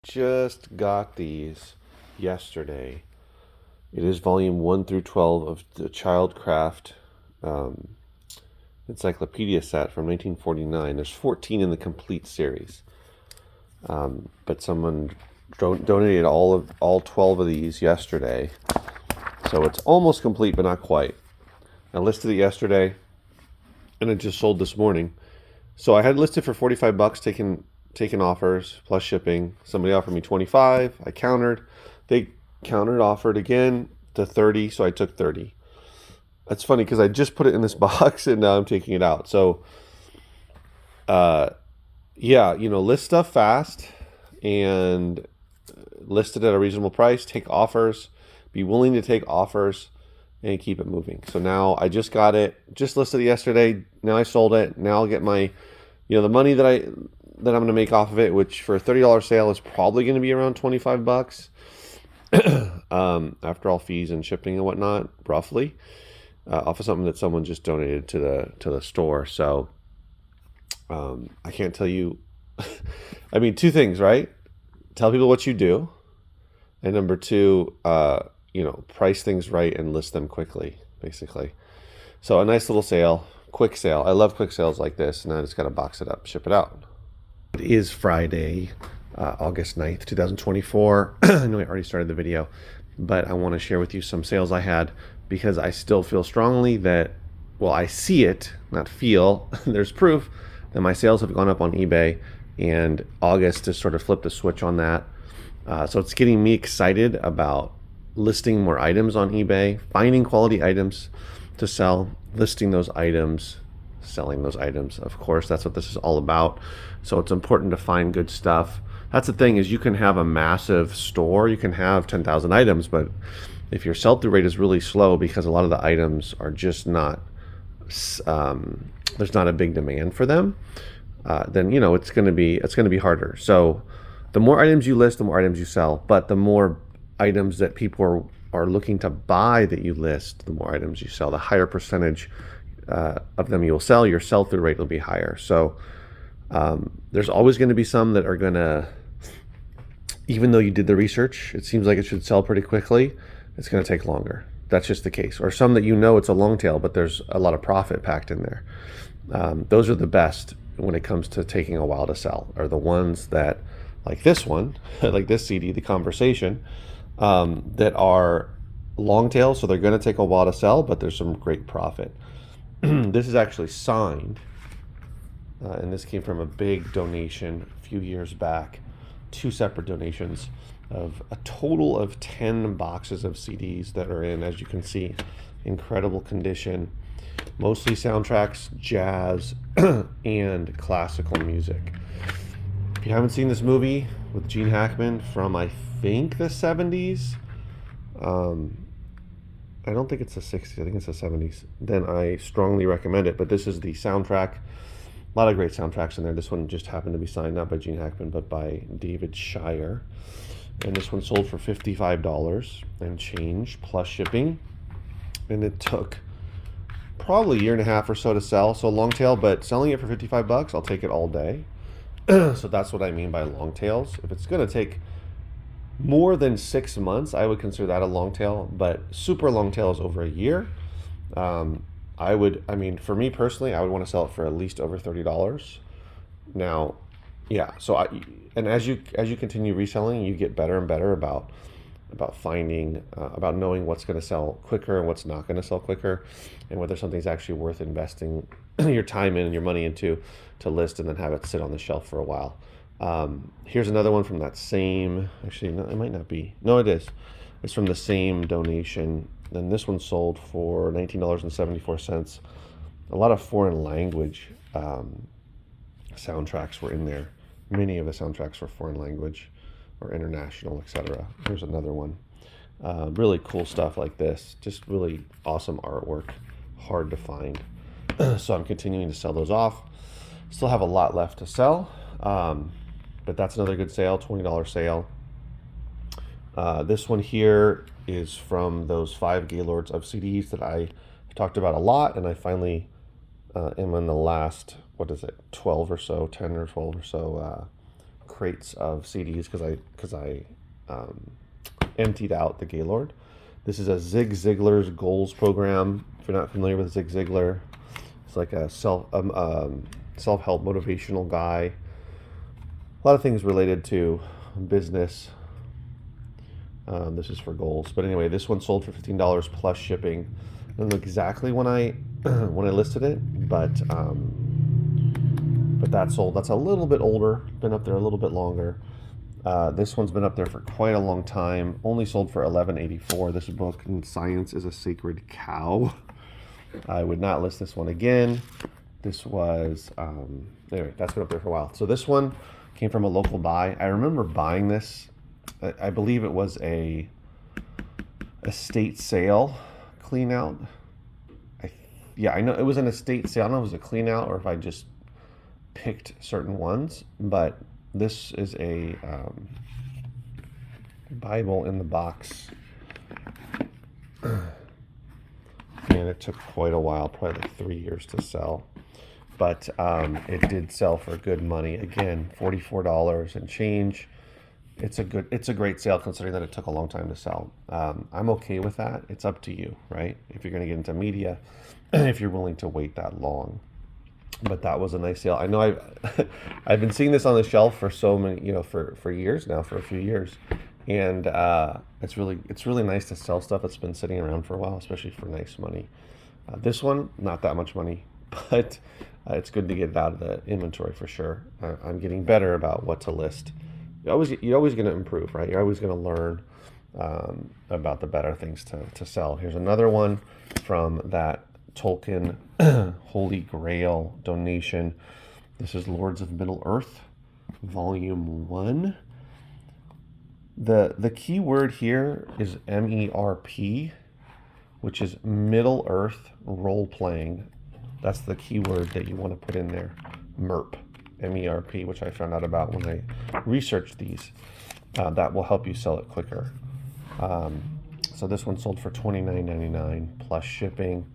Just got these yesterday. It is volume 1 through 12 of the Childcraft um, encyclopedia set from 1949. There's 14 in the complete series. But someone donated all 12 of these yesterday. So it's almost complete, but not quite. I listed it yesterday, and it just sold this morning. So I had listed for 45 bucks, taking offers plus shipping. Somebody offered me 25. I countered. They countered, offered again to 30, so I took 30. That's funny because I just put it in this box and now I'm taking it out. So yeah, list stuff fast and list it at a reasonable price. Take offers. Be willing to take offers and keep it moving. So now I just got it, just listed it yesterday. Now I sold it. Now I'll get my, the money that I'm going to make off of it, which for a $30 sale is probably going to be around 25 bucks. After all fees and shipping and whatnot, roughly, off of something that someone just donated to the store. So I can't tell you. I mean, two things, right? Tell people what you do, and number two, price things right and list them quickly, basically. So a nice little sale, quick sale. I love quick sales like this, and I just got to box it up, ship it out. It is Friday, August 9th, 2024. I know I already started the video, but I want to share with you some sales I had because I still feel strongly that, well, I see it, not feel. There's proof that my sales have gone up on eBay, and August has sort of flipped a switch on that. So it's getting me excited about listing more items on eBay, finding quality items to sell, listing those items, selling those items. Of course, that's what this is all about. So it's important to find good stuff. That's the thing, is you can have a massive store, you can have 10,000 items, but if your sell-through rate is really slow because a lot of the items are just not, there's not a big demand for them, then it's going to be harder. So the more items you list, the more items you sell, but the more items that people are looking to buy that you list, the more items you sell, the higher percentage of them you'll sell, your sell-through rate will be higher. So there's always going to be some that are going to, even though you did the research, it seems like it should sell pretty quickly, it's going to take longer. That's just the case. Or some that it's a long tail, but there's a lot of profit packed in there. Those are the best when it comes to taking a while to sell, are the ones that, like this one, like this CD, The Conversation, that are long tail, so they're going to take a while to sell, but there's some great profit. This is actually signed, and this came from a big donation a few years back, 2 separate donations of a total of 10 boxes of CDs that are in, as you can see, incredible condition, mostly soundtracks, jazz, and classical music. If you haven't seen this movie with Gene Hackman from, I think, the 70s, I don't think it's the 60s, I think it's the 70s, then I strongly recommend it. But this is the soundtrack. A lot of great soundtracks in there. This one just happened to be signed not by Gene Hackman, but by David Shire. And this one sold for $55 and change plus shipping. And it took probably a year and a half or so to sell. So long tail, but selling it for 55 bucks, I'll take it all day. So that's what I mean by long tails. If it's going to take more than 6 months, I would consider that a long tail, but super long tail is over a year. For me personally, I would want to sell it for at least over $30. Now, yeah. So as you continue reselling, you get better and better about finding, about knowing what's going to sell quicker and what's not going to sell quicker, and whether something's actually worth investing your time in and your money into to list and then have it sit on the shelf for a while. Here's another one from that same, actually, no, it might not be. No, it is. It's from the same donation. And this one sold for $19.74. A lot of foreign language soundtracks were in there. Many of the soundtracks were foreign language or international, etc. Here's another one. Really cool stuff like this. Just really awesome artwork. Hard to find. So I'm continuing to sell those off. Still have a lot left to sell. But that's another good sale, $20 sale. This one here is from those 5 Gaylords of CDs that I talked about a lot, and I finally am in the last, 12 or so, 10 or 12 or so crates of CDs because I emptied out the Gaylord. This is a Zig Ziglar's goals program. If you're not familiar with Zig Ziglar, it's like a self-help motivational guy. A lot of things related to business. This is for goals, but anyway, this one sold for $15 plus shipping. I don't know exactly when I when I listed it, but that sold. That's a little bit older, been up there a little bit longer. This one's been up there for quite a long time. Only sold for $11.84. This book, Science is a Sacred Cow. I would not list this one again. This was anyway. That's been up there for a while. So this one came from a local buy. I remember buying this. I believe it was a estate sale clean out. Yeah, I know it was an estate sale. I don't know if it was a clean out or if I just picked certain ones, but this is a Bible in the box. And it took quite a while, probably like 3 years to sell. But it did sell for good money. Again, $44 and change. It's a great sale considering that it took a long time to sell. I'm okay with that. It's up to you, right? If you're going to get into media, if you're willing to wait that long. But that was a nice sale. I know I've been seeing this on the shelf for so many, for years now, for a few years, and it's really nice to sell stuff that's been sitting around for a while, especially for nice money. This one, not that much money, but it's good to get it out of the inventory for sure. I'm getting better about what to list. You're always going to improve, right? You're always going to learn about the better things to sell. Here's another one from that Tolkien Holy Grail donation. This is Lords of Middle Earth, Volume 1. The key word here is MERP, which is Middle Earth role playing. That's the key word that you want to put in there. MERP, MERP, which I found out about when I researched these. That will help you sell it quicker. So this one sold for $29.99 plus shipping.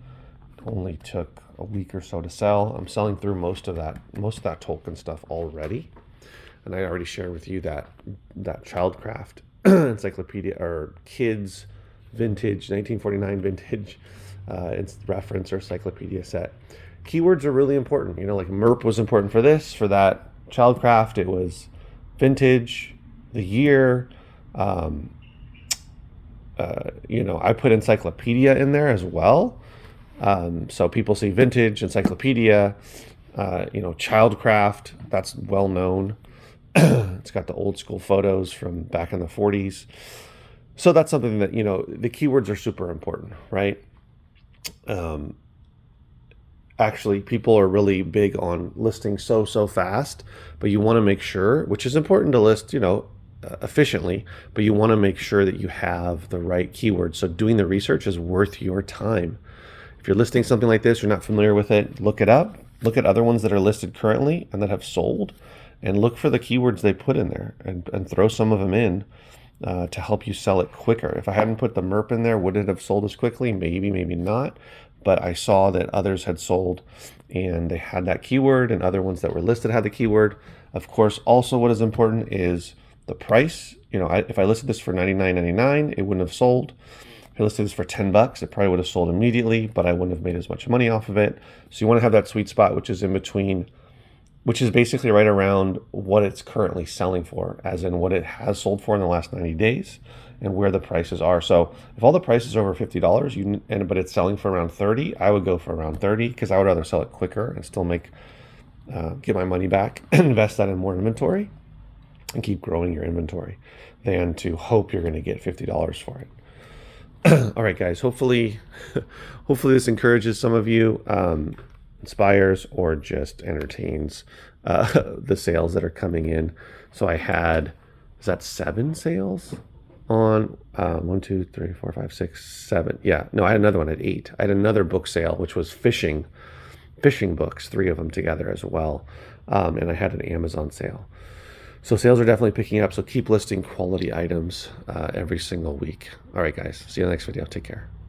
Only took a week or so to sell. I'm selling through most of that Tolkien stuff already, and I already shared with you that Childcraft encyclopedia or kids vintage 1949 vintage it's reference or encyclopedia set. Keywords are really important. Like MERP was important for this. For that Childcraft, it was vintage, the year. I put encyclopedia in there as well. So people see vintage, encyclopedia, Childcraft, that's well known. It's got the old school photos from back in the 40s. So that's something that, the keywords are super important, right? Actually, people are really big on listing so fast, but you want to make sure, which is important to list, efficiently, but you want to make sure that you have the right keywords. So doing the research is worth your time. If you're listing something like this, you're not familiar with it, look it up. Look at other ones that are listed currently and that have sold, and look for the keywords they put in there and throw some of them in to help you sell it quicker. If I hadn't put the MERP in there, would it have sold as quickly? Maybe, maybe not. But I saw that others had sold and they had that keyword, and other ones that were listed had the keyword. Of course, also what is important is the price. If I listed this for $99.99, it wouldn't have sold. If I listed this for $10, it probably would have sold immediately, but I wouldn't have made as much money off of it. So you want to have that sweet spot, which is in between, which is basically right around what it's currently selling for, as in what it has sold for in the last 90 days and where the prices are. So if all the prices are over $50, but it's selling for around $30, I would go for around $30 because I would rather sell it quicker and still get my money back and invest that in more inventory and keep growing your inventory than to hope you're going to get $50 for it. All right, guys, hopefully this encourages some of you, inspires, or just entertains the sales that are coming in. So I had, is that 7 sales on 1, 2, 3, 4, 5, 6, 7? Yeah, no, I had another one at 8. I had another book sale, which was fishing books, 3 of them together as well. And I had an Amazon sale. So sales are definitely picking up. So keep listing quality items every single week. All right, guys. See you in the next video. Take care.